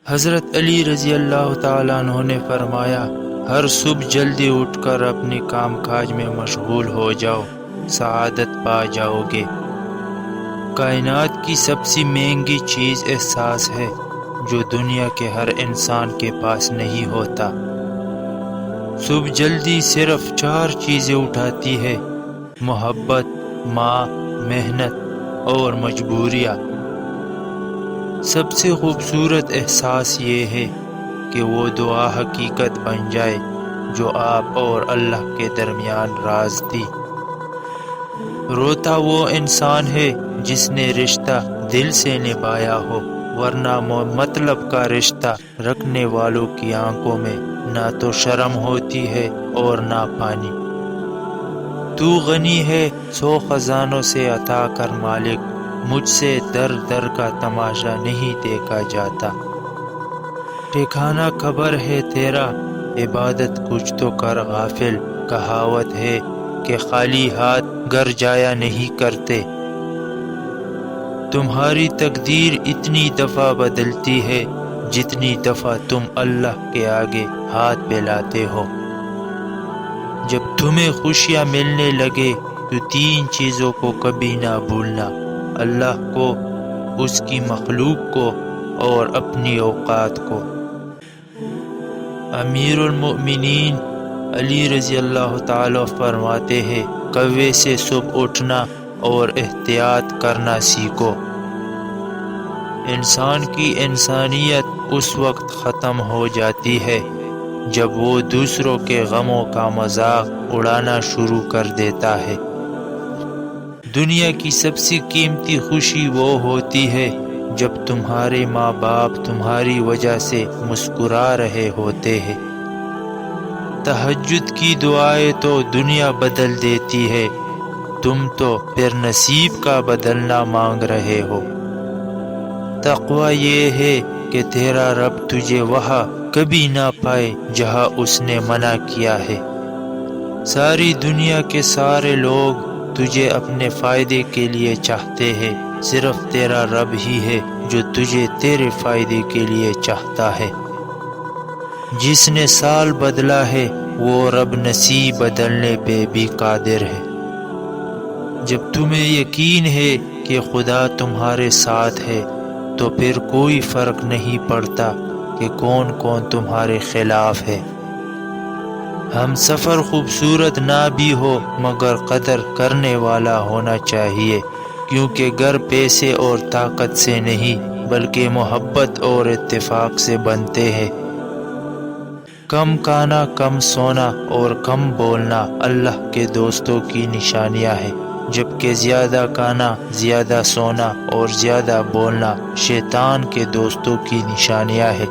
حضرت علی رضی اللہ تعالیٰ عنہ نے فرمایا، ہر صبح جلدی اٹھ کر اپنے کام کاج میں مشغول ہو جاؤ، سعادت پا جاؤ گے۔ کائنات کی سب سے مہنگی چیز احساس ہے جو دنیا کے ہر انسان کے پاس نہیں ہوتا۔ صبح جلدی صرف 4 چیزیں اٹھاتی ہے: محبت، ماں، محنت اور مجبوریاں۔ سب سے خوبصورت احساس یہ ہے کہ وہ دعا حقیقت بن جائے جو آپ اور اللہ کے درمیان راز تھی۔ روتا وہ انسان ہے جس نے رشتہ دل سے نبھایا ہو، ورنہ مطلب کا رشتہ رکھنے والوں کی آنکھوں میں نہ تو شرم ہوتی ہے اور نہ پانی۔ تو غنی ہے 100 خزانوں سے عطا کر مالک، مجھ سے در در کا تماشا نہیں دیکھا جاتا۔ ٹھکانہ خبر ہے تیرا، عبادت کچھ تو کر غافل، کہاوت ہے کہ خالی ہاتھ گھر جایا نہیں کرتے۔ تمہاری تقدیر اتنی دفعہ بدلتی ہے جتنی دفعہ تم اللہ کے آگے ہاتھ پھیلاتے ہو۔ جب تمہیں خوشیاں ملنے لگے تو 3 چیزوں کو کبھی نہ بھولنا: اللہ کو، اس کی مخلوق کو اور اپنی اوقات کو۔ امیر المؤمنین علی رضی اللہ تعالی فرماتے ہیں، کوے سے صبح اٹھنا اور احتیاط کرنا سیکھو۔ انسان کی انسانیت اس وقت ختم ہو جاتی ہے جب وہ دوسروں کے غموں کا مذاق اڑانا شروع کر دیتا ہے۔ دنیا کی سب سے قیمتی خوشی وہ ہوتی ہے جب تمہارے ماں باپ تمہاری وجہ سے مسکرا رہے ہوتے ہیں۔ تہجد کی دعائیں تو دنیا بدل دیتی ہے، تم تو پھر نصیب کا بدلنا مانگ رہے ہو۔ تقوی یہ ہے کہ تیرا رب تجھے وہاں کبھی نہ پائے جہاں اس نے منع کیا ہے۔ ساری دنیا کے سارے لوگ تجھے اپنے فائدے کے لیے چاہتے ہیں، صرف تیرا رب ہی ہے جو تجھے تیرے فائدے کے لیے چاہتا ہے۔ جس نے سال بدلا ہے وہ رب نصیب بدلنے پہ بھی قادر ہے۔ جب تمہیں یقین ہے کہ خدا تمہارے ساتھ ہے تو پھر کوئی فرق نہیں پڑتا کہ کون کون تمہارے خلاف ہے۔ ہم سفر خوبصورت نہ بھی ہو مگر قدر کرنے والا ہونا چاہیے، کیونکہ گھر پیسے اور طاقت سے نہیں بلکہ محبت اور اتفاق سے بنتے ہیں۔ کم کھانا، کم سونا اور کم بولنا اللہ کے دوستوں کی نشانیاں ہیں، جبکہ زیادہ کھانا، زیادہ سونا اور زیادہ بولنا شیطان کے دوستوں کی نشانیاں ہیں۔